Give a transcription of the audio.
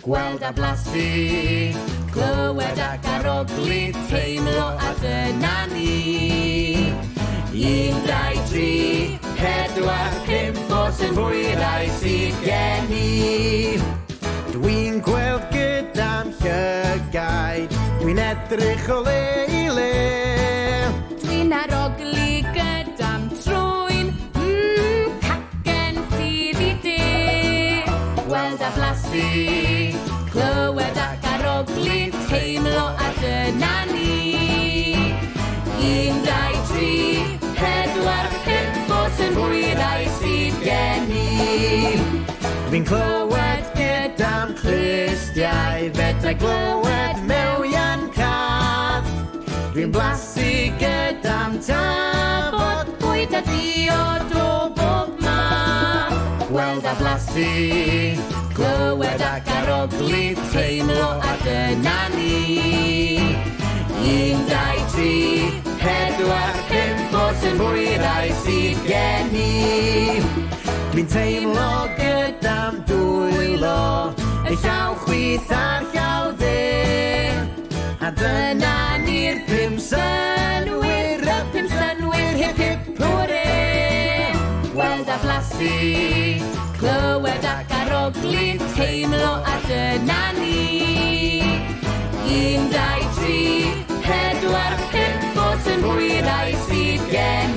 Gweld a blasu, clywed ac arogli, teimlo a dyna ni. 1, 2, 3, 4, 5 o synhwyrau sydd gen i. Dwi'n gweld gyda'n llygaid, dwi'n edrych o le i le. Dwi'n arogli gyda'n trwyn, cacen sydd i de. Gweld a blasu, clywed ac arogli, teimlo a dyna ni. 1, 2, 3, 4, 5 o synhwyrau sydd gen i. Dwi'n clywed gyda'n clustiau, fedrai glywed mewian cath. Dwi'n blasu gyda'n tafod, Bwyd a diod o bob math. Gweld a blasu, clywed ac arogli, teimlo a dyna ni. 1, 2, 3, 4, 5 o synhwyrau sydd gen i. Dwi'n teimlo gyda'n dwylo, y llaw chwith a'r llaw dde. A dyna ni'r 5 synwyr, y 5 synwyr, hip hip hwre. Gweld a blasu, clywed ac arogli, teimlo a dyna ni. 1, 2, 3, 4, 5 o synhwyrau sydd gen